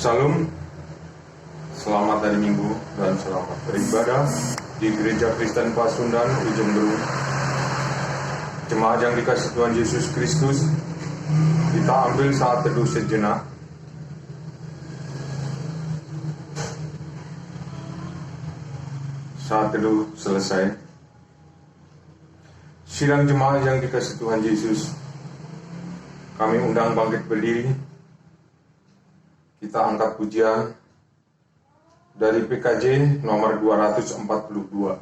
Salam, selamat hari Minggu dan selamat beribadah di Gereja Kristen Pasundan Ujung Berung. Jemaat yang dikasihi Tuhan Yesus Kristus, kita ambil saat teduh sejenak. Saat teduh selesai. Sidang jemaat yang dikasihi Tuhan Yesus, kami undang bangkit berdiri. Kita angkat pujian dari PKJ nomor 242.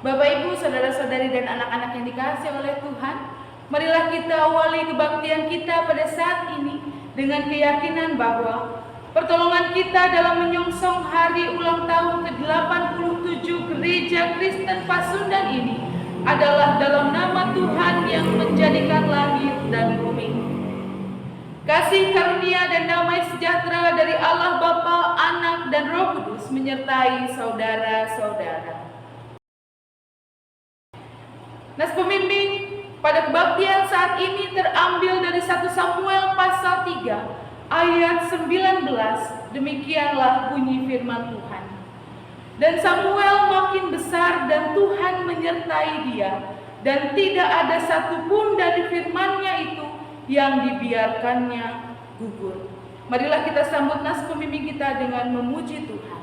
Bapak, Ibu, saudara-saudari dan anak-anak yang dikasihi oleh Tuhan, marilah kita awali kebaktian kita pada saat ini dengan keyakinan bahwa pertolongan kita dalam menyongsong hari ulang tahun ke-87 Gereja Kristen Pasundan ini adalah dalam nama Tuhan yang menjadikan langit dan bumi. Kasih karunia dan damai sejahtera dari Allah Bapa, Anak, dan Roh Kudus menyertai saudara-saudara. Nas pembimbing pada kebaktian saat ini terambil dari 1 Samuel pasal 3 ayat 19. Demikianlah bunyi firman Tuhan. Dan Samuel makin besar dan Tuhan menyertai dia, dan tidak ada satupun dari firman-Nya itu yang dibiarkannya gugur. Marilah kita sambut nas pembimbing kita dengan memuji Tuhan.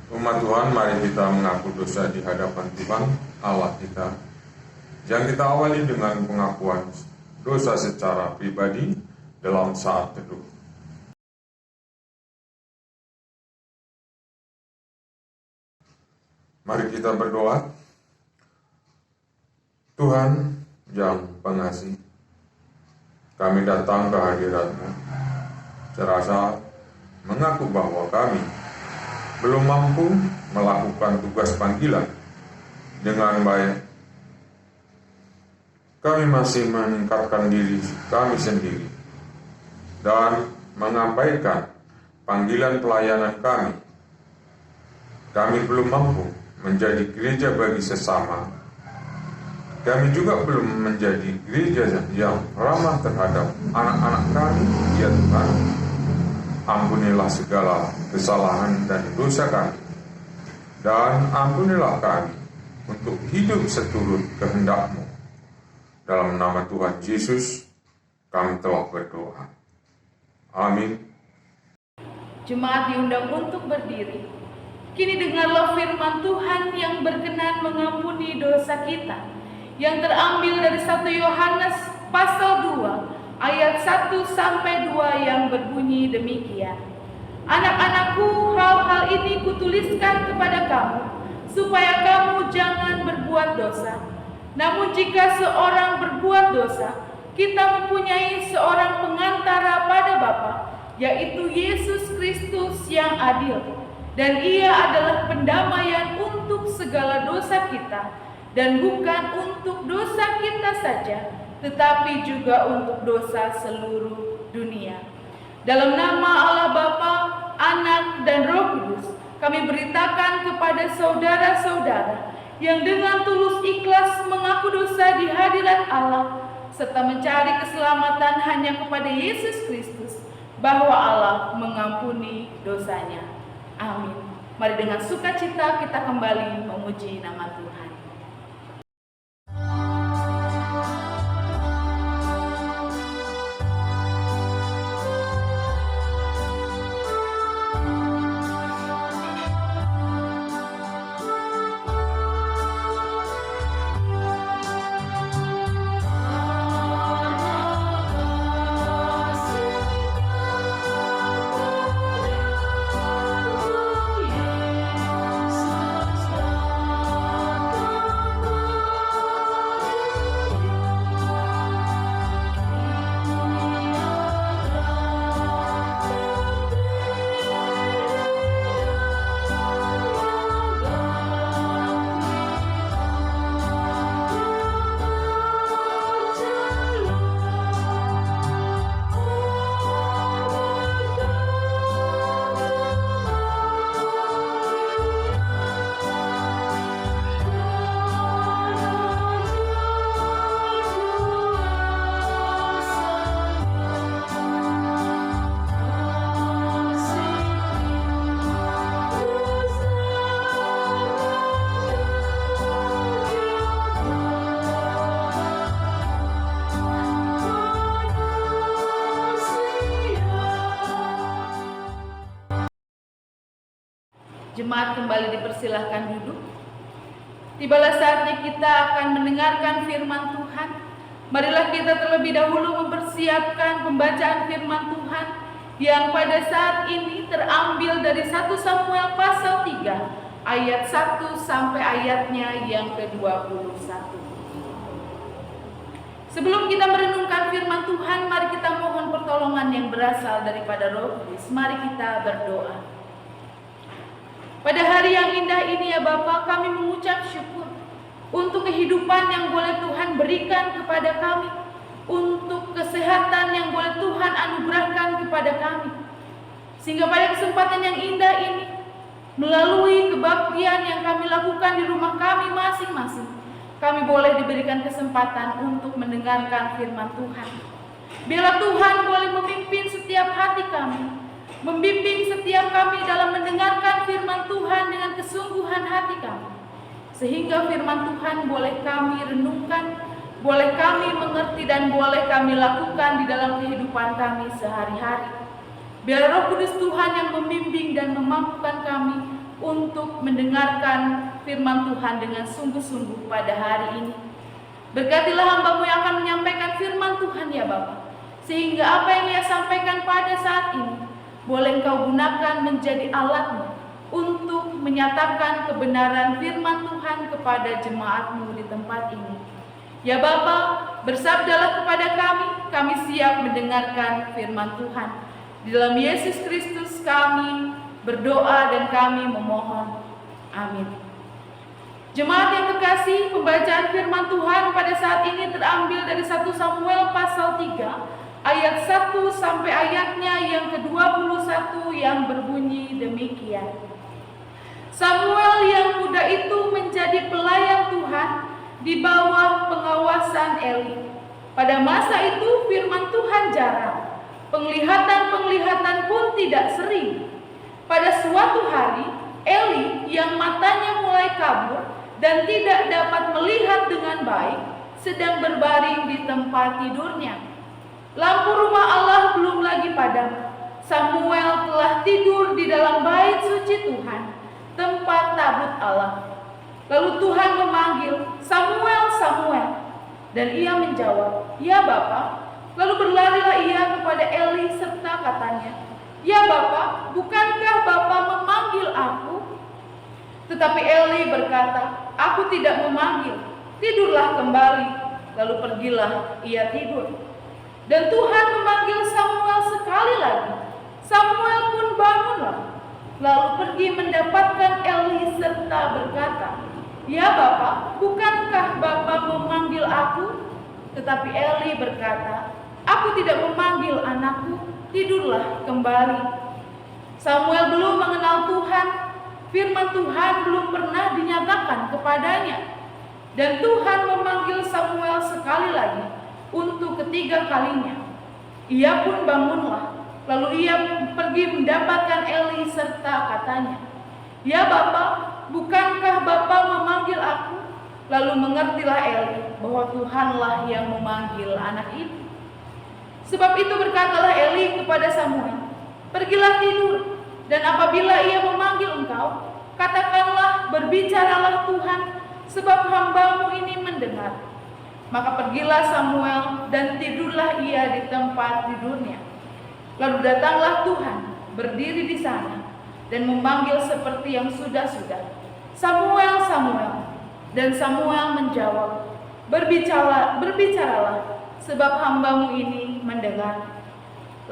Umat Tuhan, mari kita mengaku dosa di hadapan Tuhan Allah kita. Yang kita awali dengan pengakuan dosa secara pribadi dalam saat teduh. Mari kita berdoa. Tuhan yang pengasih, kami datang ke hadirat-Mu serasa mengaku bahwa kami belum mampu melakukan tugas panggilan dengan baik. Kami masih meningkatkan diri kami sendiri dan mengabaikan panggilan pelayanan kami. Kami belum mampu menjadi gereja bagi sesama. Kami juga belum menjadi gereja yang ramah terhadap anak-anak kami, ya Tuhan. Ampunilah segala kesalahan dan dosa kami, dan ampunilah kami untuk hidup seturut kehendak-Mu. Dalam nama Tuhan Yesus, kami telah berdoa. Amin. Jemaat diundang untuk berdiri. Kini dengarlah firman Tuhan yang berkenan mengampuni dosa kita, yang terambil dari 1 Yohanes pasal 2 ayat 1 sampai 2 yang berbunyi demikian. Anak-anakku, hal-hal ini kutuliskan kepada kamu, supaya kamu jangan berbuat dosa. Namun jika seorang berbuat dosa, kita mempunyai seorang pengantara pada Bapa, yaitu Yesus Kristus yang adil. Dan ia adalah pendamaian untuk segala dosa kita, dan bukan untuk dosa kita saja, tetapi juga untuk dosa seluruh dunia. Dalam nama Allah Bapa, Anak, dan Roh Kudus, kami beritakan kepada saudara-saudara yang dengan tulus ikhlas mengaku dosa di hadirat Allah, serta mencari keselamatan hanya kepada Yesus Kristus, bahwa Allah mengampuni dosanya. Amin. Mari dengan sukacita kita kembali memuji nama Tuhan. Jemaat kembali dipersilahkan duduk. Tibalah saatnya kita akan mendengarkan firman Tuhan. Marilah kita terlebih dahulu mempersiapkan pembacaan firman Tuhan yang pada saat ini terambil dari 1 Samuel pasal 3 ayat 1 sampai ayatnya yang ke-21. Sebelum kita merenungkan firman Tuhan, mari kita mohon pertolongan yang berasal daripada Roh Kudus. Mari kita berdoa. Pada hari yang indah ini ya Bapa, kami mengucap syukur untuk kehidupan yang boleh Tuhan berikan kepada kami, untuk kesehatan yang boleh Tuhan anugerahkan kepada kami. Sehingga pada kesempatan yang indah ini, melalui kebaktian yang kami lakukan di rumah kami masing-masing, kami boleh diberikan kesempatan untuk mendengarkan firman Tuhan. Biarlah Tuhan boleh memimpin setiap hati kami, membimbing setiap kami dalam mendengarkan firman Tuhan dengan kesungguhan hati kami, sehingga firman Tuhan boleh kami renungkan, boleh kami mengerti, dan boleh kami lakukan di dalam kehidupan kami sehari-hari. Biar Roh Kudus Tuhan yang membimbing dan memampukan kami untuk mendengarkan firman Tuhan dengan sungguh-sungguh pada hari ini. Berkatilah hamba-Mu yang akan menyampaikan firman Tuhan ya Bapa, sehingga apa yang Ia sampaikan pada saat ini boleh Engkau gunakan menjadi alat-Mu untuk menyatakan kebenaran firman Tuhan kepada jemaat-Mu di tempat ini. Ya Bapa, bersabdalah kepada kami siap mendengarkan firman Tuhan. Di dalam Yesus Kristus kami berdoa dan kami memohon. Amin. Jemaat yang terkasih, pembacaan firman Tuhan pada saat ini terambil dari 1 Samuel pasal 3 ayat 1 sampai ayatnya yang ke-21 yang berbunyi demikian. Samuel yang muda itu menjadi pelayan Tuhan di bawah pengawasan Eli. Pada masa itu firman Tuhan jarang, penglihatan-penglihatan pun tidak sering. Pada suatu hari, Eli yang matanya mulai kabur dan tidak dapat melihat dengan baik, sedang berbaring di tempat tidurnya. Lampu rumah Allah belum lagi padam. Samuel telah tidur di dalam bait suci Tuhan, tempat tabut Allah. Lalu Tuhan memanggil, "Samuel, Samuel." Dan ia menjawab, "Ya Bapa." Lalu berlarilah ia kepada Eli serta katanya, "Ya Bapa, bukankah Bapa memanggil aku?" Tetapi Eli berkata, "Aku tidak memanggil, tidurlah kembali." Lalu pergilah ia tidur. Dan Tuhan memanggil Samuel sekali lagi. Samuel pun bangunlah, lalu pergi mendapatkan Eli serta berkata, "Ya Bapa, bukankah Bapa memanggil aku?" Tetapi Eli berkata, "Aku tidak memanggil anakku, tidurlah kembali." Samuel belum mengenal Tuhan. Firman Tuhan belum pernah dinyatakan kepadanya. Dan Tuhan memanggil Samuel sekali lagi untuk ketiga kalinya. Ia pun bangunlah, lalu ia pergi mendapatkan Eli serta katanya, "Ya Bapa, bukankah Bapa memanggil aku?" Lalu mengertilah Eli bahwa Tuhanlah yang memanggil anak itu. Sebab itu berkatalah Eli kepada Samuel, "Pergilah tidur, dan apabila ia memanggil engkau, katakanlah, berbicaralah Tuhan, sebab hamba-Mu ini mendengar." Maka pergilah Samuel dan tidurlah ia di tempat tidurnya. Lalu datanglah Tuhan, berdiri di sana, dan memanggil seperti yang sudah-sudah, "Samuel, Samuel." Dan Samuel menjawab, Berbicaralah, sebab hamba-Mu ini mendengar."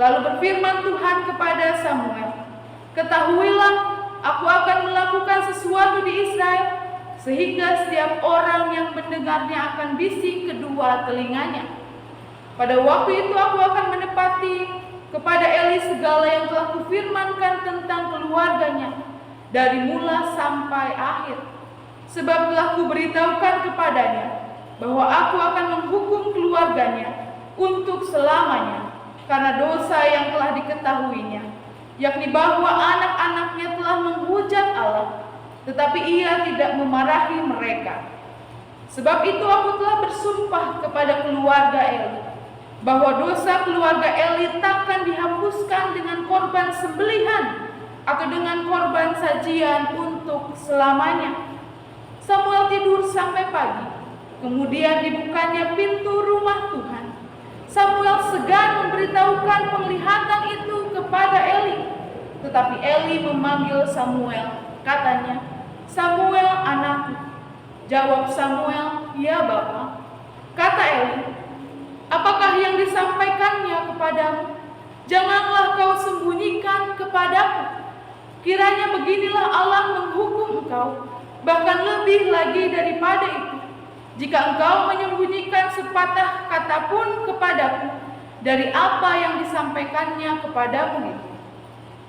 Lalu berfirman Tuhan kepada Samuel, "Ketahuilah, aku akan melakukan sesuatu di Israel, sehingga setiap orang yang mendengarnya akan bising kedua telinganya. Pada waktu itu aku akan menepati kepada Eli segala yang telah kufirmankan tentang keluarganya, dari mula sampai akhir. Sebab telah kuberitahukan kepadanya bahwa aku akan menghukum keluarganya untuk selamanya karena dosa yang telah diketahuinya, yakni bahwa anak-anaknya telah menghujat Allah, tetapi ia tidak memarahi mereka. Sebab itu aku telah bersumpah kepada keluarga Eli, bahwa dosa keluarga Eli takkan dihapuskan dengan korban sembelihan atau dengan korban sajian untuk selamanya." Samuel tidur sampai pagi, kemudian dibukanya pintu rumah Tuhan. Samuel segan memberitahukan penglihatan itu kepada Eli, tetapi Eli memanggil Samuel, katanya, "Samuel, anakku." Jawab Samuel, "Ya Bapa." Kata Eli, "Apakah yang disampaikannya kepadamu? Janganlah kau sembunyikan kepadaku. Kiranya beginilah Allah menghukum engkau, bahkan lebih lagi daripada itu, jika engkau menyembunyikan sepatah kata pun kepadaku dari apa yang disampaikannya kepadamu itu."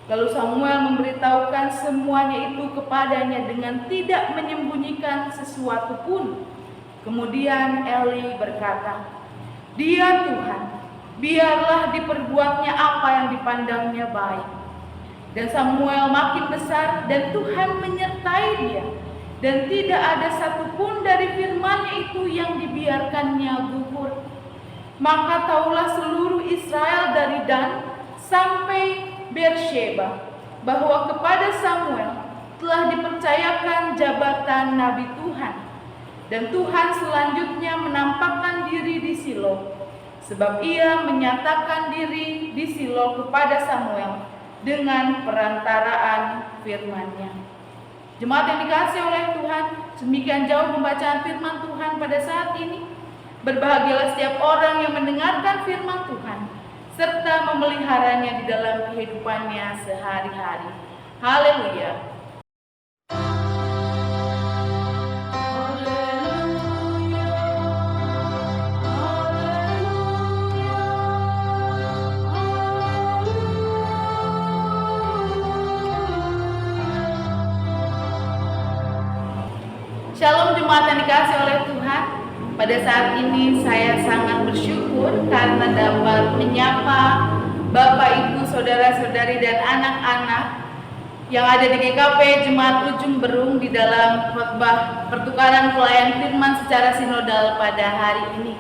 Lalu Samuel memberitahukan semuanya itu kepadanya dengan tidak menyembunyikan sesuatu pun. Kemudian Eli berkata, "Dia Tuhan, biarlah diperbuatnya apa yang dipandangnya baik." Dan Samuel makin besar dan Tuhan menyertai dia, dan tidak ada satupun dari firman-Nya itu yang dibiarkannya gugur. Maka taulah seluruh Israel dari Dan sampai Beersheba bahwa kepada Samuel telah dipercayakan jabatan Nabi Tuhan. Dan Tuhan selanjutnya menampakkan diri di Silo, sebab ia menyatakan diri di Silo kepada Samuel dengan perantaraan firman-Nya. Jemaat yang dikasihi oleh Tuhan, demikian jauh pembacaan firman Tuhan pada saat ini. Berbahagialah setiap orang yang mendengarkan firman Tuhan, serta memeliharanya di dalam kehidupannya sehari-hari. Haleluya. Shalom jemaat yang dikasihi oleh Tuhan. Pada saat ini saya sangat bersyukur karena dapat menyapa Bapak, Ibu, Saudara-saudari dan anak-anak yang ada di GKP Jemaat Ujung Berung di dalam khotbah pertukaran pelayan firman secara sinodal pada hari ini.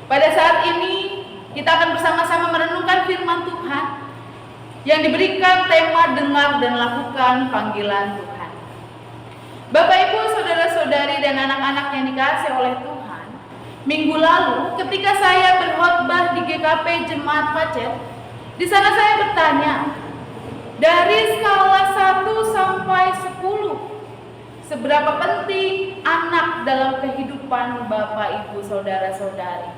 Pada saat ini kita akan bersama-sama merenungkan firman Tuhan yang diberikan tema dengar dan lakukan panggilan Tuhan. Bapak, Ibu, Saudara-saudari dan anak-anak yang dikasihi oleh Tuhan, minggu lalu ketika saya berkhotbah di GKP Jemaat Pacet, di sana saya bertanya, dari skala 1 sampai 10, seberapa penting anak dalam kehidupan Bapak, Ibu, Saudara-saudari?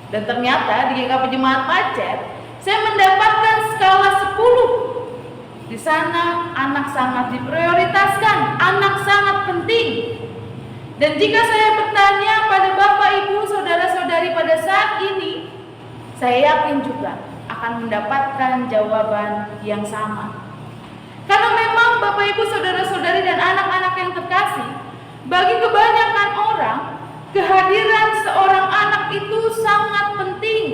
Dan ternyata di GKP Jemaat Pacet, saya mendapatkan skala 10. Di sana anak sangat diprioritaskan, anak sangat penting. Dan jika saya bertanya pada Bapak, Ibu, Saudara-saudari pada saat ini, saya yakin juga akan mendapatkan jawaban yang sama. Karena memang Bapak, Ibu, Saudara-saudari dan anak-anak yang terkasih, bagi kebanyakan orang, kehadiran seorang anak itu sangat penting.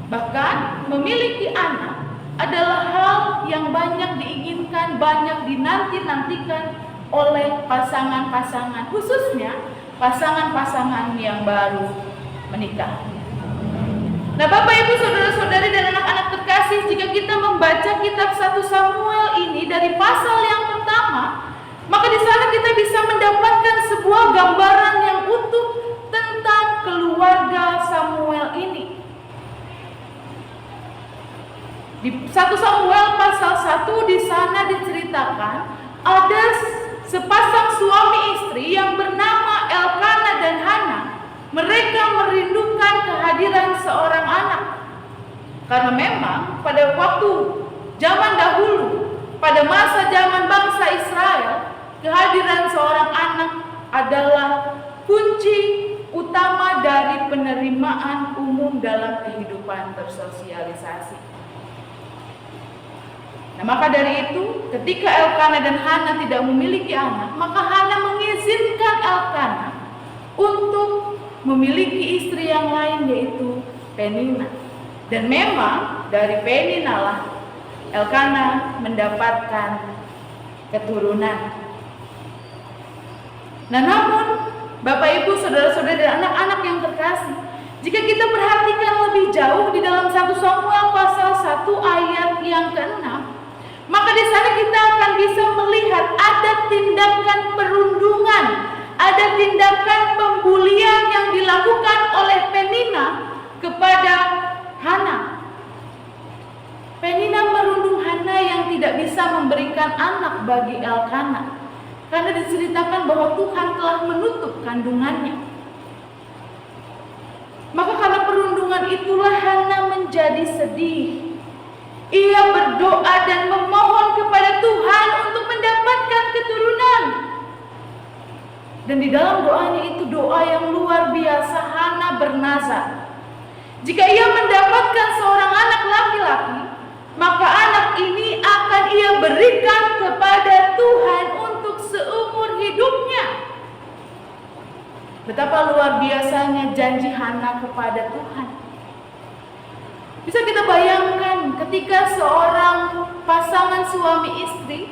Bahkan memiliki anak adalah hal yang banyak diinginkan, banyak dinanti-nantikan oleh pasangan-pasangan, khususnya pasangan-pasangan yang baru menikah. Nah, Bapak, Ibu, Saudara-saudari dan anak-anak terkasih, jika kita membaca kitab 1 Samuel ini dari pasal yang pertama, maka di sana kita bisa mendapatkan sebuah gambaran yang utuh tentang keluarga Samuel ini. Di 1 Samuel pasal 1 di sana diceritakan ada sepasang suami istri yang bernama Elkana dan Hana. Mereka merindukan kehadiran seorang anak. Karena memang pada waktu zaman dahulu, pada masa zaman bangsa Israel, kehadiran seorang anak adalah kunci utama dari penerimaan umum dalam kehidupan bersosialisasi. Nah, maka dari itu, ketika Elkana dan Hana tidak memiliki anak, maka Hana mengizinkan Elkana untuk memiliki istri yang lain, yaitu Penina. Dan memang dari Penina lah Elkana mendapatkan keturunan. Nah, namun Bapak, Ibu, Saudara-saudari dan anak-anak yang terkasih, jika kita perhatikan lebih jauh di dalam 1 Samuel pasal 1 ayat yang ke-6, maka di sana kita akan bisa melihat ada tindakan perundungan, ada tindakan pembulian yang dilakukan oleh Penina kepada Hana. Penina merundung Hana yang tidak bisa memberikan anak bagi Elkana, karena diceritakan bahwa Tuhan telah menutup kandungannya. Maka karena perundungan itulah Hana menjadi sedih. Ia berdoa dan memohon kepada Tuhan untuk mendapatkan keturunan. Dan di dalam doanya itu doa yang luar biasa, Hana bernazar. Jika ia mendapatkan seorang anak laki-laki, maka anak ini akan ia berikan kepada Tuhan untuk seumur hidupnya. Betapa luar biasanya janji Hana kepada Tuhan. Bisa kita bayangkan ketika seorang pasangan suami istri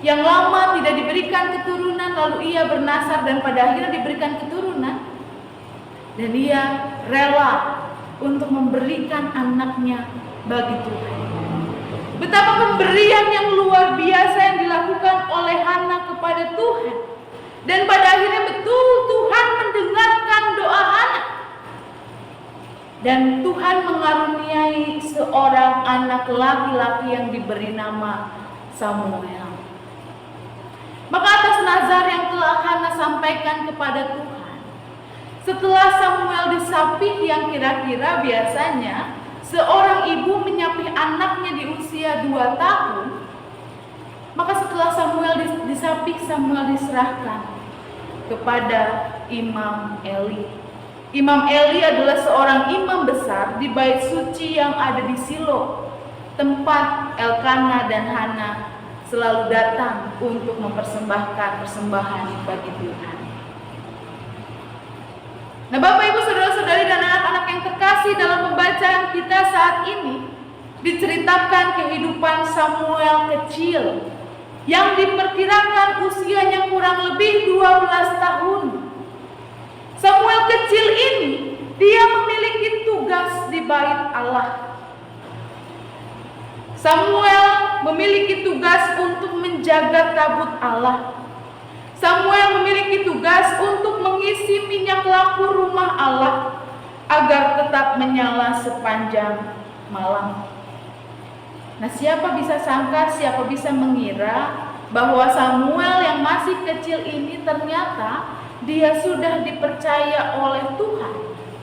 yang lama tidak diberikan keturunan, lalu ia bernazar dan pada akhirnya diberikan keturunan, dan ia rela untuk memberikan anaknya bagi Tuhan. Betapa pemberian yang luar biasa yang dilakukan oleh Hana kepada Tuhan. Dan pada akhirnya betul Tuhan mendengarkan doa Hana. Dan Tuhan mengaruniai seorang anak laki-laki yang diberi nama Samuel. Maka atas nazar yang telah Hana sampaikan kepada Tuhan, Setelah Samuel disapih yang kira-kira biasanya seorang ibu menyapih anaknya di usia 2 tahun, maka setelah Samuel disapih, Samuel diserahkan kepada Imam Eli. Imam Eli adalah seorang imam besar di bait suci yang ada di Silo, tempat Elkana dan Hana selalu datang untuk mempersembahkan persembahan bagi Tuhan. Nah, Bapak Ibu Saudara-saudari dan anak-anak yang terkasih, dalam pembacaan kita saat ini diceritakan kehidupan Samuel kecil yang diperkirakan usianya kurang lebih 12 tahun. Samuel kecil ini, dia memiliki tugas di bait Allah. Samuel memiliki tugas untuk menjaga tabut Allah. Samuel memiliki tugas untuk mengisi minyak lampu rumah Allah agar tetap menyala sepanjang malam. Nah, siapa bisa sangka, siapa bisa mengira bahwa Samuel yang masih kecil ini ternyata dia sudah dipercaya oleh Tuhan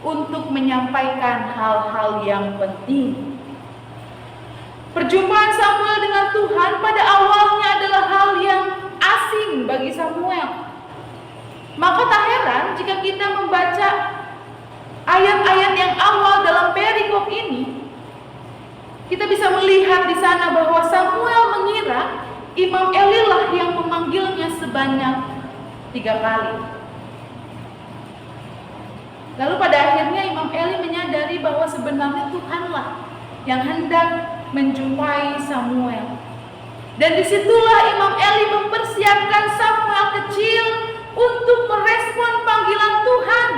untuk menyampaikan hal-hal yang penting. Perjumpaan Samuel dengan Tuhan pada awalnya adalah hal yang asing bagi Samuel. Maka tak heran jika kita membaca ayat-ayat yang awal dalam perikop ini, kita bisa melihat di sana bahwa Samuel mengira Imam Eli lah yang memanggilnya sebanyak 3 kali. Lalu pada akhirnya Imam Eli menyadari bahwa sebenarnya Tuhanlah yang hendak menjumpai Samuel. Dan disitulah Imam Eli mempersiapkan Samuel kecil untuk merespon panggilan Tuhan.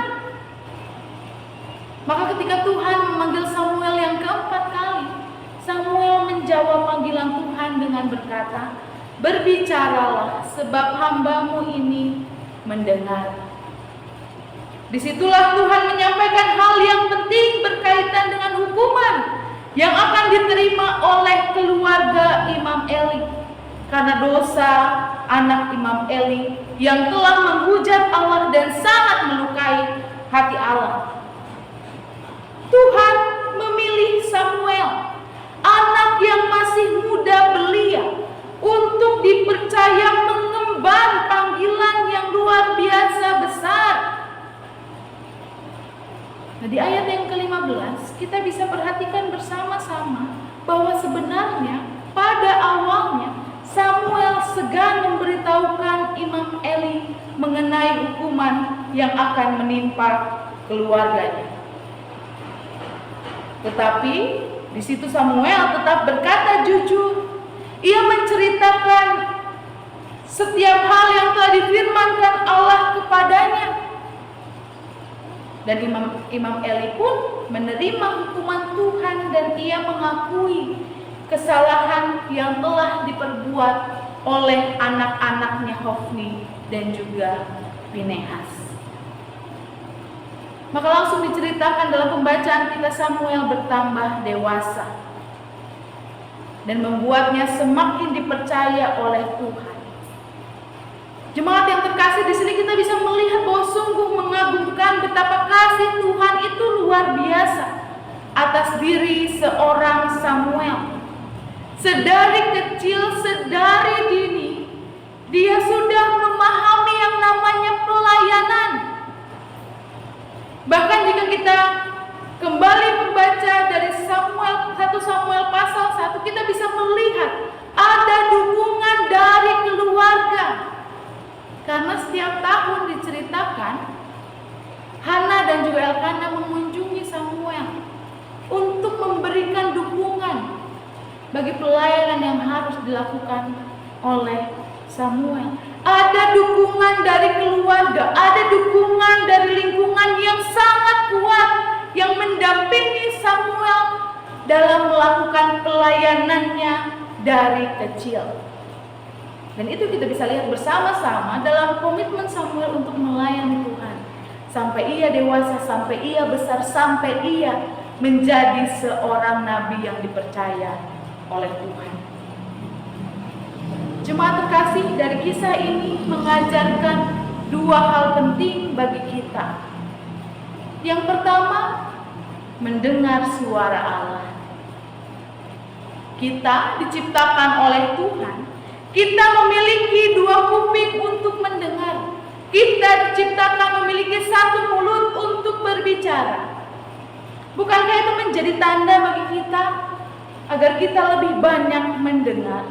Maka ketika Tuhan memanggil Samuel yang keempat kali, Samuel menjawab panggilan Tuhan dengan berkata, "Berbicaralah, sebab hamba-Mu ini mendengar." Disitulah Tuhan menyampaikan hal yang penting berkaitan dengan hukuman yang akan diterima oleh keluarga Imam Eli karena dosa anak Imam Eli yang telah menghujat Allah dan sangat melukai hati Allah. Tuhan memilih Samuel, anak yang masih muda belia, untuk dipercaya mengemban panggilan yang luar biasa besar. Nah, di ayat yang ke-15 kita bisa perhatikan bersama-sama bahwa sebenarnya pada awalnya Samuel segan memberitahukan Imam Eli mengenai hukuman yang akan menimpa keluarganya. Tetapi di situ Samuel tetap berkata jujur. Ia menceritakan setiap hal yang telah difirmankan Allah kepadanya. Dan Imam Eli pun menerima hukuman Tuhan dan ia mengakui kesalahan yang telah diperbuat oleh anak-anaknya Hofni dan juga Pinehas. Maka langsung diceritakan dalam pembacaan kita, Samuel bertambah dewasa dan membuatnya semakin dipercaya oleh Tuhan. Jemaat yang terkasih, di sini kita bisa melihat bahwa sungguh mengagumkan betapa kasih Tuhan itu luar biasa atas diri seorang Samuel. Sedari kecil, sedari dini, dia sudah memahami yang namanya pelayanan. Bahkan jika kita kembali membaca dari 1 Samuel pasal 1, kita bisa melihat ada dukungan dari keluarga. Karena setiap tahun diceritakan Hana dan juga Elkana mengunjungi Samuel untuk memberikan dukungan bagi pelayanan yang harus dilakukan oleh Samuel. Ada dukungan dari keluarga, ada dukungan dari lingkungan yang sangat kuat yang mendampingi Samuel dalam melakukan pelayanannya dari kecil. Dan itu kita bisa lihat bersama-sama dalam komitmen Samuel untuk melayani Tuhan. Sampai ia dewasa, sampai ia besar, sampai ia menjadi seorang nabi yang dipercaya oleh Tuhan. Jemaat terkasih, dari kisah ini mengajarkan 2 hal penting bagi kita. Yang pertama, mendengar suara Allah. Kita diciptakan oleh Tuhan. Kita memiliki 2 kuping untuk mendengar. Kita diciptakan memiliki 1 mulut untuk berbicara. Bukankah itu menjadi tanda bagi kita agar kita lebih banyak mendengar?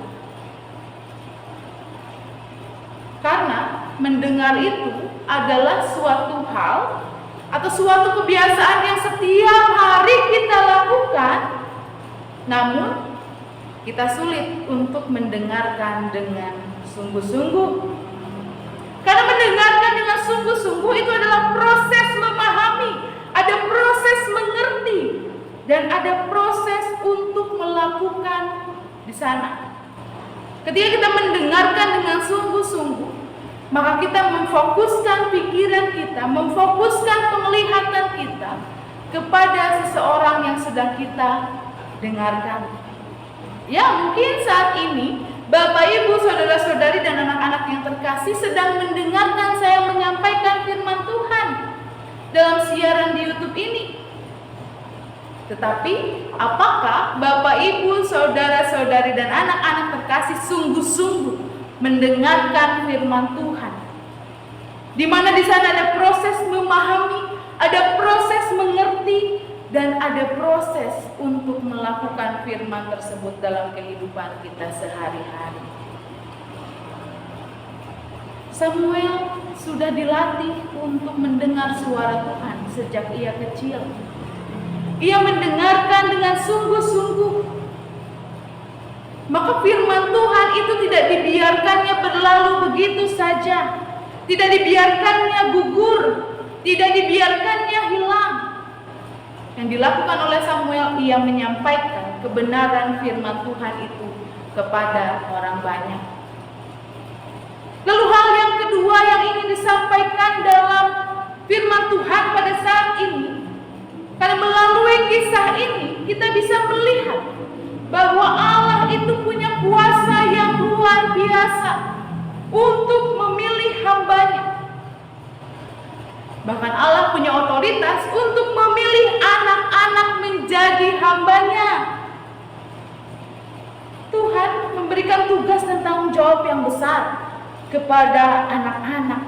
Karena mendengar itu adalah suatu hal atau suatu kebiasaan yang setiap hari kita lakukan, namun kita sulit untuk mendengarkan dengan sungguh-sungguh. Karena mendengarkan dengan sungguh-sungguh itu adalah proses memahami, ada proses mengerti, dan ada proses untuk melakukan di sana. Ketika kita mendengarkan dengan sungguh-sungguh, maka kita memfokuskan pikiran kita, memfokuskan penglihatan kita kepada seseorang yang sedang kita dengarkan. Ya, mungkin saat ini Bapak, Ibu, saudara-saudari dan anak-anak yang terkasih sedang mendengarkan saya menyampaikan firman Tuhan dalam siaran di YouTube ini. Tetapi apakah Bapak, Ibu, saudara-saudari dan anak-anak terkasih sungguh-sungguh mendengarkan firman Tuhan? Di mana di sana ada proses memahami, ada proses mengerti, dan ada proses untuk melakukan firman tersebut dalam kehidupan kita sehari-hari. Samuel sudah dilatih untuk mendengar suara Tuhan sejak ia kecil. Ia mendengarkan dengan sungguh-sungguh. Maka firman Tuhan itu tidak dibiarkannya berlalu begitu saja. Tidak dibiarkannya gugur, tidak dibiarkannya hilang. Yang dilakukan oleh Samuel, ia menyampaikan kebenaran firman Tuhan itu kepada orang banyak. Lalu hal yang kedua yang ingin disampaikan dalam firman Tuhan pada saat ini, karena melalui kisah ini kita bisa melihat bahwa Allah itu punya kuasa yang luar biasa untuk memilih hambanya. Bahkan Allah punya otoritas untuk memilih anak-anak menjadi hambanya. Tuhan memberikan tugas dan tanggung jawab yang besar kepada anak-anak.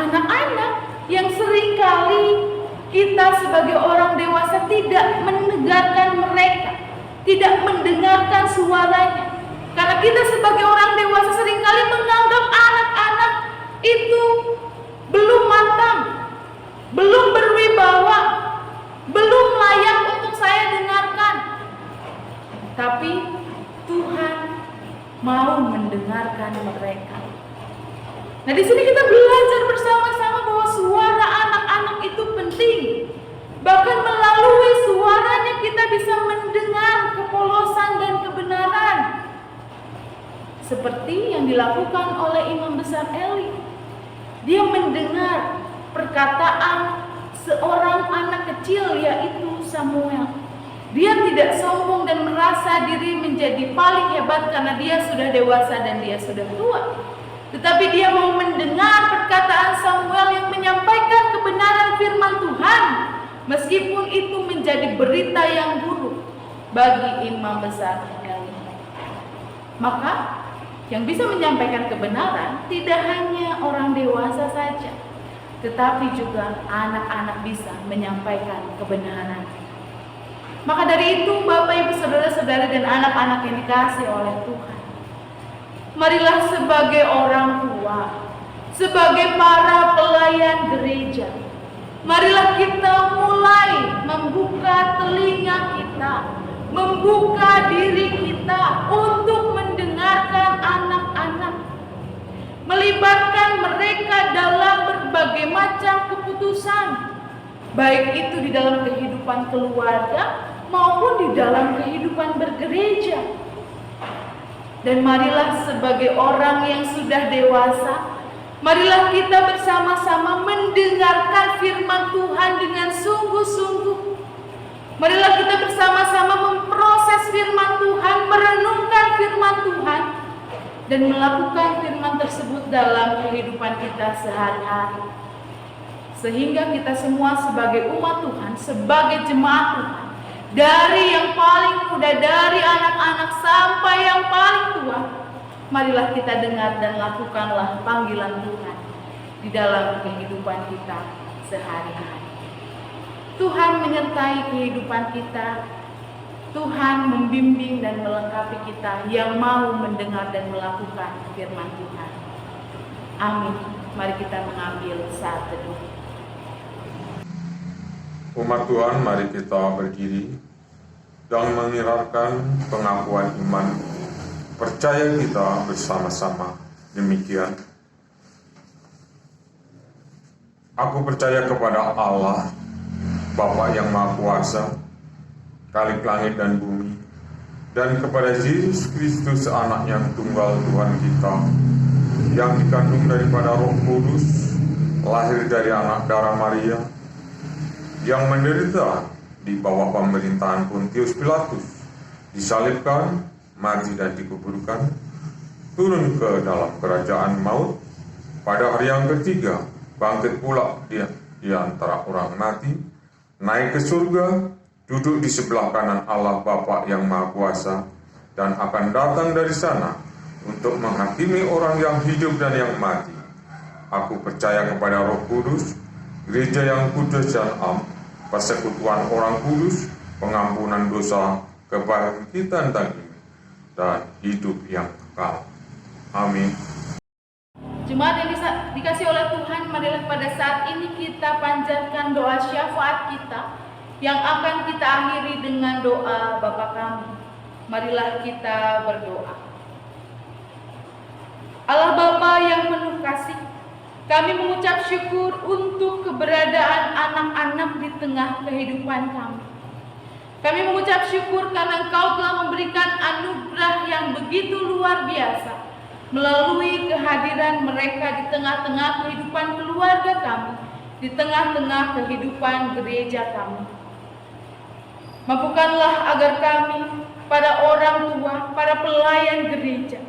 Anak-anak yang seringkali kita sebagai orang dewasa tidak mendengarkan mereka, tidak mendengarkan suaranya. Karena kita sebagai orang dewasa seringkali menganggap anak-anak itu belum matang, belum berwibawa, belum layak untuk saya dengarkan. Tapi Tuhan mau mendengarkan mereka. Nah, di sini kita belajar bersama-sama bahwa suara anak-anak itu penting. Bahkan melalui suaranya kita bisa mendengar kepolosan dan kebenaran. Seperti yang dilakukan oleh Imam Besar Eli. Dia mendengar perkataan seorang anak kecil, yaitu Samuel. Dia tidak sombong dan merasa diri menjadi paling hebat karena dia sudah dewasa dan dia sudah tua. Tetapi dia mau mendengar perkataan Samuel yang menyampaikan kebenaran firman Tuhan, meskipun itu menjadi berita yang buruk bagi Imam Besar Eli. Maka yang bisa menyampaikan kebenaran tidak hanya orang dewasa saja, tetapi juga anak-anak bisa menyampaikan kebenaran. Maka dari itu, Bapak, Ibu, saudara-saudari dan anak-anak yang dikasihi oleh Tuhan, marilah sebagai orang tua, sebagai para pelayan gereja, marilah kita mulai membuka telinga kita, membuka diri kita untuk mendengarkan anak-anak, melibatkan mereka dalam berbagai macam keputusan, baik itu di dalam kehidupan keluarga maupun di dalam kehidupan bergereja. Dan marilah sebagai orang yang sudah dewasa, marilah kita bersama-sama mendengarkan firman Tuhan dengan sungguh-sungguh. Marilah kita bersama-sama memproses firman Tuhan, merenungkan firman Tuhan, dan melakukan firman tersebut dalam kehidupan kita sehari-hari. Sehingga kita semua sebagai umat Tuhan, sebagai jemaat Tuhan, dari yang paling muda, dari anak-anak sampai yang paling tua, marilah kita dengar dan lakukanlah panggilan Tuhan di dalam kehidupan kita sehari-hari. Tuhan menyertai kehidupan kita. Tuhan membimbing dan melengkapi kita yang mau mendengar dan melakukan firman Tuhan. Amin. Mari kita mengambil saat teduh. Umat Tuhan, mari kita berdiri dan mengikrarkan pengakuan iman percaya kita bersama-sama. Demikian. Aku percaya kepada Allah, Bapa yang Maha Kuasa, Khalik langit dan bumi, dan kepada Yesus Kristus, Anak yang tunggal Tuhan kita, yang dikandung daripada Roh Kudus, lahir dari anak darah Maria, yang menderita di bawah pemerintahan Pontius Pilatus, disalibkan, mati dan dikuburkan, turun ke dalam kerajaan maut, pada hari yang ketiga bangkit pula di antara orang mati, naik ke surga, duduk di sebelah kanan Allah Bapa yang Maha Kuasa, dan akan datang dari sana untuk menghakimi orang yang hidup dan yang mati. Aku percaya kepada Roh Kudus, gereja yang kudus dan am, persekutuan orang kudus, pengampunan dosa, kebangkitan daging, dan hidup yang kekal. Amin. Jemaat yang dikasih oleh Tuhan, marilah pada saat ini kita panjatkan doa syafaat kita yang akan kita akhiri dengan doa Bapa kami. Marilah kita berdoa. Allah Bapa yang penuh kasih, kami mengucap syukur untuk keberadaan anak-anak di tengah kehidupan kami. Kami mengucap syukur karena Engkau telah memberikan anugerah yang begitu luar biasa melalui kehadiran mereka di tengah-tengah kehidupan keluarga kami, di tengah-tengah kehidupan gereja kami. Mampukanlah agar kami, para orang tua, para pelayan gereja,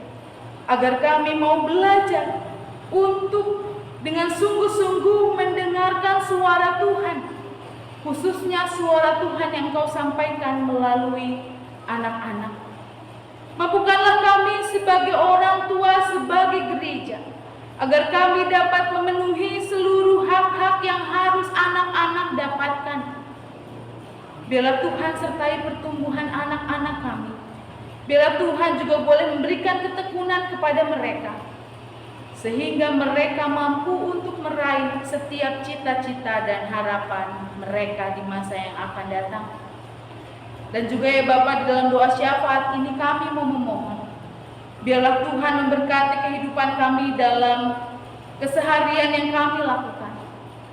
agar kami mau belajar untuk dengan sungguh-sungguh mendengarkan suara Tuhan, khususnya suara Tuhan yang Kau sampaikan melalui anak-anak. Mampukanlah kami sebagai orang tua, sebagai gereja, agar kami dapat memenuhi seluruh hak-hak yang harus anak-anak dapatkan. Biarlah Tuhan sertai pertumbuhan anak-anak kami. Biarlah Tuhan juga boleh memberikan ketekunan kepada mereka, sehingga mereka mampu untuk meraih setiap cita-cita dan harapan mereka di masa yang akan datang. Dan juga ya Bapa, di dalam doa syafaat ini kami mau memohon, biarlah Tuhan memberkati kehidupan kami dalam keseharian yang kami lakukan.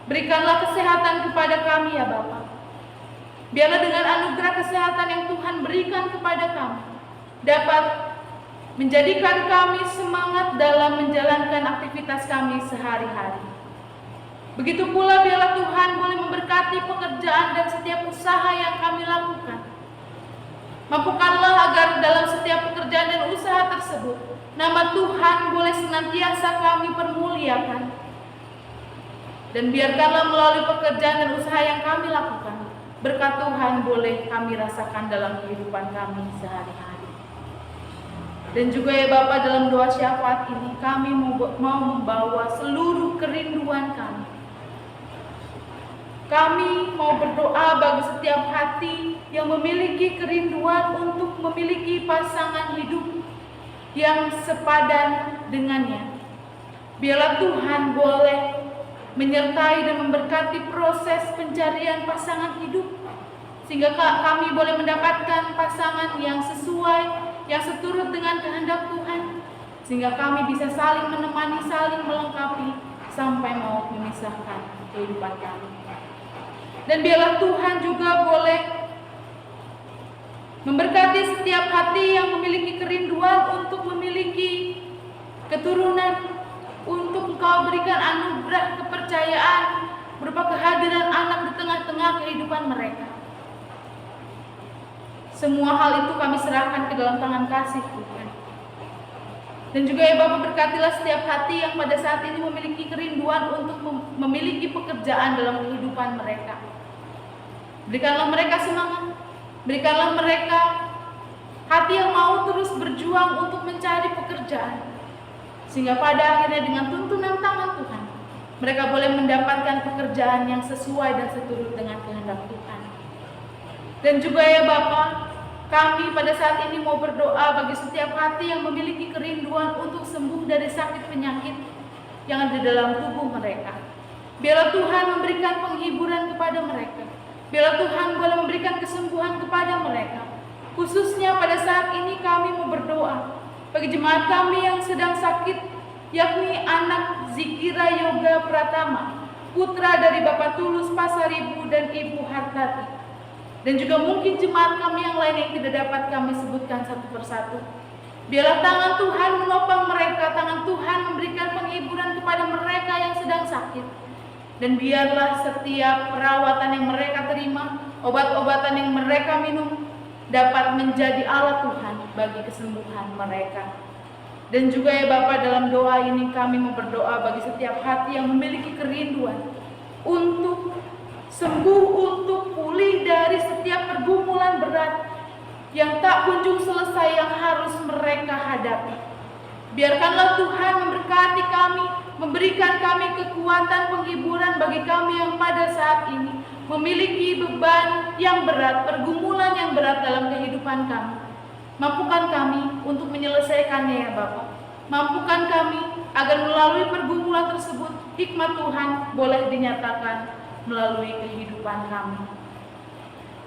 Berikanlah kesehatan kepada kami ya Bapa. Biarlah dengan anugerah kesehatan yang Tuhan berikan kepada kami dapat menjadikan kami semangat dalam menjalankan aktivitas kami sehari-hari. Begitu pula biarlah Tuhan boleh memberkati pekerjaan dan setiap usaha yang kami lakukan. Mampukanlah agar dalam setiap pekerjaan dan usaha tersebut nama Tuhan boleh senantiasa kami permuliakan. Dan biarkanlah melalui pekerjaan dan usaha yang kami lakukan, berkat Tuhan boleh kami rasakan dalam kehidupan kami sehari-hari. Dan juga ya Bapa, dalam doa syafaat ini kami mau membawa seluruh kerinduan kami. Kami mau berdoa bagi setiap hati yang memiliki kerinduan untuk memiliki pasangan hidup yang sepadan dengannya. Biarlah Tuhan boleh menyertai dan memberkati proses pencarian pasangan hidup, sehingga kami boleh mendapatkan pasangan yang sesuai, yang seturut dengan kehendak Tuhan, sehingga kami bisa saling menemani, saling melengkapi sampai mau memisahkan kehidupan kami. Dan biarlah Tuhan juga boleh memberkati setiap hati yang memiliki kerinduan untuk memiliki keturunan, untuk Engkau berikan anugerah kepercayaan berupa kehadiran anak di tengah-tengah kehidupan mereka. Semua hal itu kami serahkan ke dalam tangan kasih Tuhan. Dan juga ya Bapak, berkatilah setiap hati yang pada saat ini memiliki kerinduan untuk memiliki pekerjaan dalam kehidupan mereka. Berikanlah mereka semangat, berikanlah mereka hati yang mau terus berjuang untuk mencari pekerjaan, sehingga pada akhirnya dengan tuntunan tangan Tuhan, mereka boleh mendapatkan pekerjaan yang sesuai dan seturut dengan kehendak Tuhan. Dan juga ya Bapa, kami pada saat ini mau berdoa bagi setiap hati yang memiliki kerinduan untuk sembuh dari sakit penyakit yang ada dalam tubuh mereka. Biarlah Tuhan memberikan penghiburan kepada mereka. Biarlah Tuhan boleh memberikan kesembuhan kepada mereka. Khususnya pada saat ini kami mau berdoa bagi jemaat kami yang sedang sakit, yakni anak Zikira Yoga Pratama, putra dari Bapak Tulus Pasaribu dan Ibu Hartati. Dan juga mungkin jemaat kami yang lain yang tidak dapat kami sebutkan satu persatu. Biarlah tangan Tuhan menopang mereka, tangan Tuhan memberikan penghiburan kepada mereka yang sedang sakit. Dan biarlah setiap perawatan yang mereka terima, obat-obatan yang mereka minum dapat menjadi alat Tuhan bagi kesembuhan mereka. Dan juga ya Bapa, dalam doa ini kami mau berdoa bagi setiap hati yang memiliki kerinduan untuk sembuh, untuk pulih dari setiap pergumulan berat yang tak kunjung selesai yang harus mereka hadapi. Biarkanlah Tuhan memberkati kami, memberikan kami kekuatan penghiburan bagi kami yang pada saat ini memiliki beban yang berat, pergumulan yang berat dalam kehidupan kami. Mampukan kami untuk menyelesaikannya ya Bapa. Mampukan kami agar melalui pergumulan tersebut hikmat Tuhan boleh dinyatakan melalui kehidupan kami.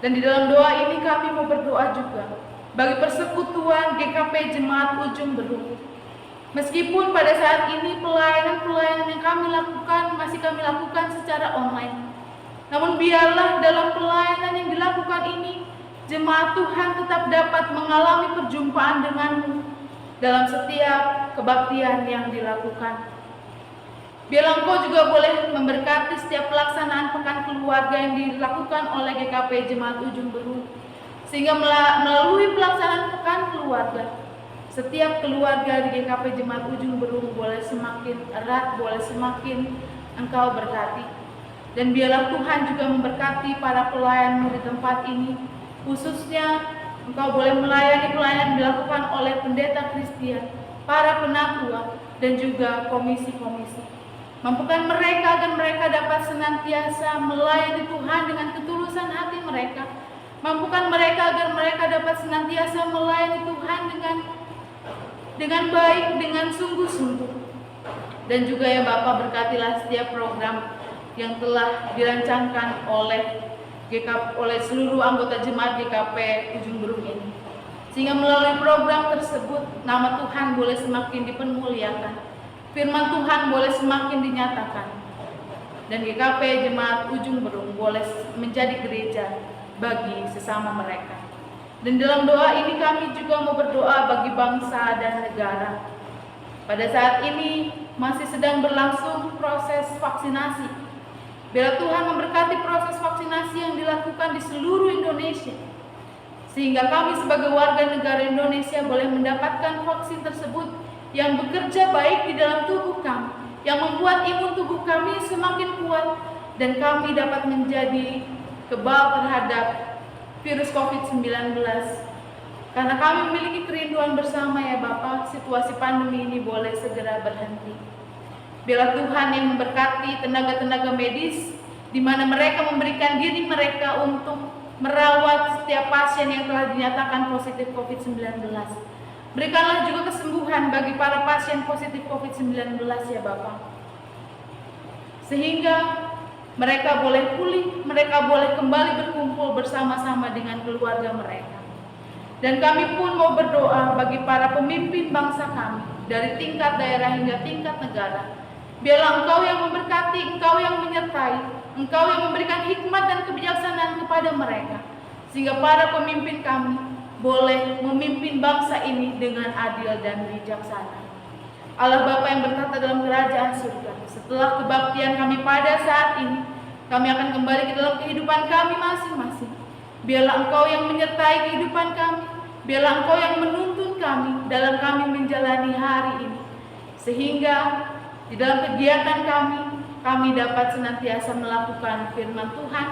Dan di dalam doa ini kami mau berdoa juga bagi persekutuan GKP Jemaat Ujung Berung. Meskipun pada saat ini pelayanan-pelayanan yang kami lakukan masih kami lakukan secara online, namun biarlah dalam pelayanan yang dilakukan ini jemaat Tuhan tetap dapat mengalami perjumpaan denganmu dalam setiap kebaktian yang dilakukan. Biarlah Engkau juga boleh memberkati setiap pelaksanaan pekan keluarga yang dilakukan oleh GKP Jemaat Ujung Berung, sehingga melalui pelaksanaan pekan keluarga, setiap keluarga di GKP Jemaat Ujung Berung boleh semakin erat, boleh semakin Engkau berkati. Dan biarlah Tuhan juga memberkati para pelayan di tempat ini, khususnya Engkau boleh melayani pelayanan dilakukan oleh pendeta Kristian, para penatua, dan juga komisi-komisi. Mampukan mereka agar mereka dapat senantiasa melayani Tuhan dengan ketulusan hati mereka. Mampukan mereka agar mereka dapat senantiasa melayani Tuhan dengan baik, dengan sungguh-sungguh. Dan juga ya Bapak, berkatilah setiap program yang telah dirancangkan oleh seluruh anggota jemaat GKP Ujung Berung ini, sehingga melalui program tersebut nama Tuhan boleh semakin dipermuliakan, firman Tuhan boleh semakin dinyatakan, dan GKP Jemaat Ujung Berung boleh menjadi gereja bagi sesama mereka. Dan dalam doa ini kami juga mau berdoa bagi bangsa dan negara. Pada saat ini masih sedang berlangsung proses vaksinasi. Biarlah Tuhan memberkati proses vaksinasi yang dilakukan di seluruh Indonesia, sehingga kami sebagai warga negara Indonesia boleh mendapatkan vaksin tersebut yang bekerja baik di dalam tubuh kami, yang membuat imun tubuh kami semakin kuat, dan kami dapat menjadi kebal terhadap virus COVID-19. Karena kami memiliki kerinduan bersama ya Bapak, situasi pandemi ini boleh segera berhenti. Biarlah Tuhan yang memberkati tenaga-tenaga medis, di mana mereka memberikan diri mereka untuk merawat setiap pasien yang telah dinyatakan positif COVID-19. Berikanlah juga kesembuhan bagi para pasien positif COVID-19 ya Bapak, sehingga mereka boleh pulih, mereka boleh kembali berkumpul bersama-sama dengan keluarga mereka. Dan kami pun mau berdoa bagi para pemimpin bangsa kami, dari tingkat daerah hingga tingkat negara. Biarlah Engkau yang memberkati, Engkau yang menyertai, Engkau yang memberikan hikmat dan kebijaksanaan kepada mereka, sehingga para pemimpin kami boleh memimpin bangsa ini dengan adil dan bijaksana. Allah Bapa yang bertata dalam kerajaan surga, setelah kebaktian kami pada saat ini, kami akan kembali ke dalam kehidupan kami masing-masing. Biarlah Engkau yang menyertai kehidupan kami, biarlah Engkau yang menuntun kami dalam kami menjalani hari ini, sehingga di dalam kegiatan kami, kami dapat senantiasa melakukan firman Tuhan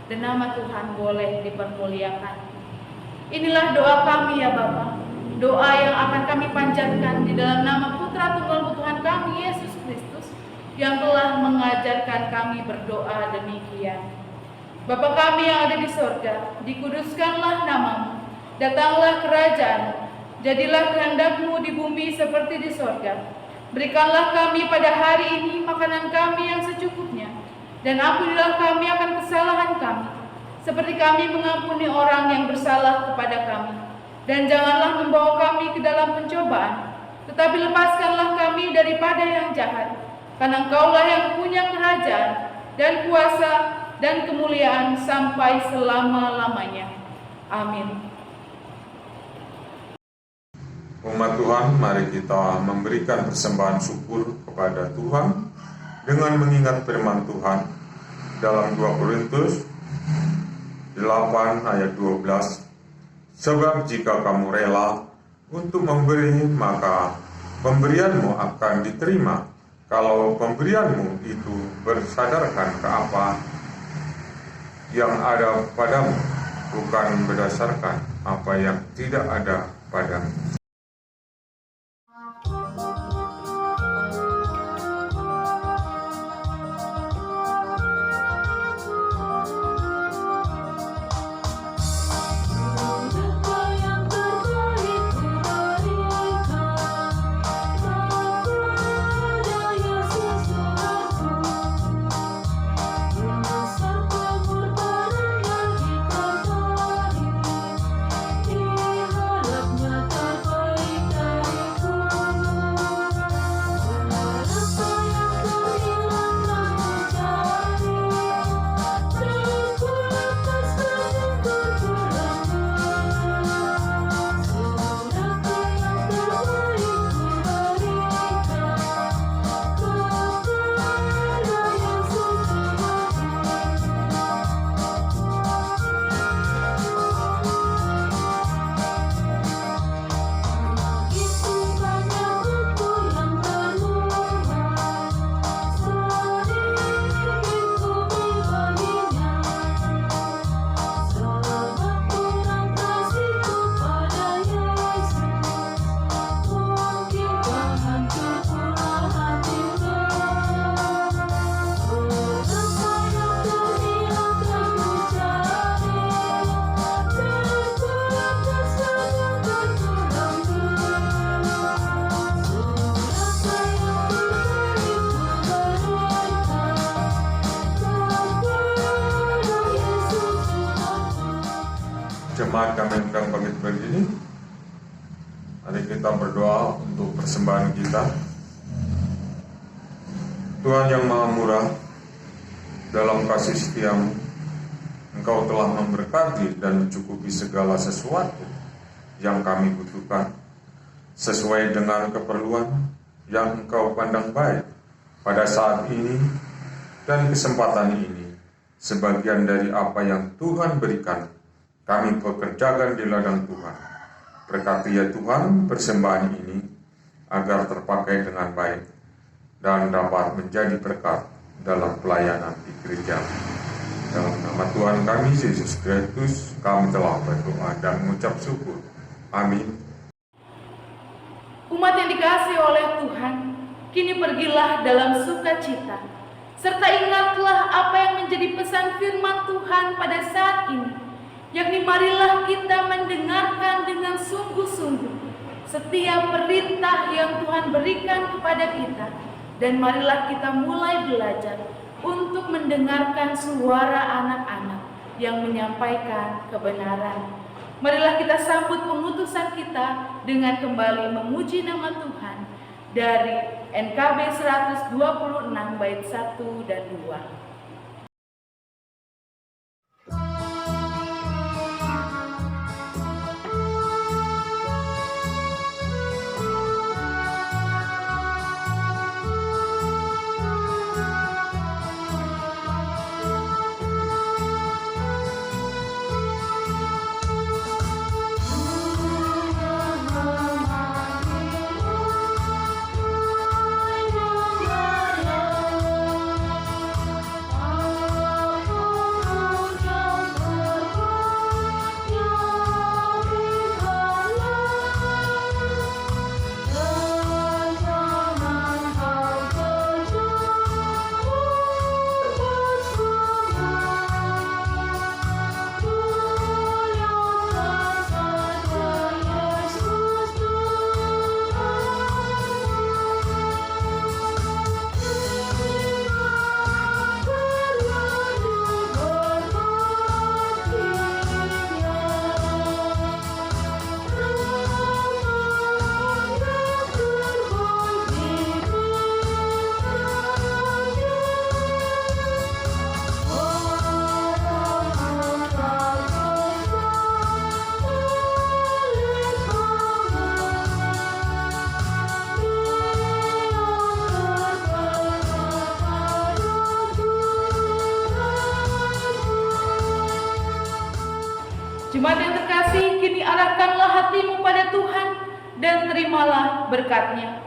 dan nama Tuhan boleh dipermuliakan. Inilah doa kami ya Bapa, doa yang akan kami panjatkan di dalam nama Putra Tunggal Tuhan kami Yesus Kristus yang telah mengajarkan kami berdoa demikian. Bapa kami yang ada di sorga, dikuduskanlah namamu, datanglah kerajaan-mu, jadilah kehendak-mu di bumi seperti di sorga. Berikanlah kami pada hari ini makanan kami yang secukupnya, dan ampunilah kami akan kesalahan kami, seperti kami mengampuni orang yang bersalah kepada kami. Dan janganlah membawa kami ke dalam pencobaan, tetapi lepaskanlah kami daripada yang jahat. Karena Engkaulah yang punya kerajaan dan kuasa dan kemuliaan sampai selama-lamanya. Amin. Umat Tuhan, mari kita memberikan persembahan syukur kepada Tuhan dengan mengingat firman Tuhan dalam 2 Korintus 8 ayat 12. Sebab jika kamu rela untuk memberi, maka pemberianmu akan diterima. Kalau pemberianmu itu bersadarkan ke apa yang ada padamu, bukan berdasarkan apa yang tidak ada padamu. Jemaat kami undang pagi begini, mari kita berdoa untuk persembahan kita. Tuhan yang Maha Murah, dalam kasih setiamu, Engkau telah memberkati dan mencukupi segala sesuatu yang kami butuhkan, sesuai dengan keperluan yang Engkau pandang baik pada saat ini dan kesempatan ini. Sebagian dari apa yang Tuhan berikan, kami pekerjakan di ladang Tuhan. Berkati ya Tuhan persembahan ini agar terpakai dengan baik dan dapat menjadi berkat dalam pelayanan di gereja. Dalam nama Tuhan kami Yesus Kristus kami telah berdoa dan mengucap syukur. Amin. Umat yang dikasihi oleh Tuhan, kini pergilah dalam sukacita, serta ingatlah apa yang menjadi pesan firman Tuhan pada saat ini, yakni marilah kita mendengarkan dengan sungguh-sungguh setiap perintah yang Tuhan berikan kepada kita, dan marilah kita mulai belajar untuk mendengarkan suara anak-anak yang menyampaikan kebenaran. Marilah kita sambut pengutusan kita dengan kembali memuji nama Tuhan dari NKB 126 bait 1 dan 2. kepada Tuhan dan terimalah berkat-Nya.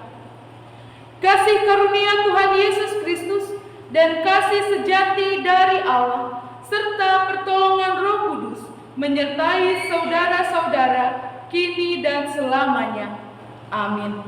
Kasih karunia Tuhan Yesus Kristus dan kasih sejati dari Allah serta pertolongan Roh Kudus menyertai saudara-saudara kini dan selamanya. Amin.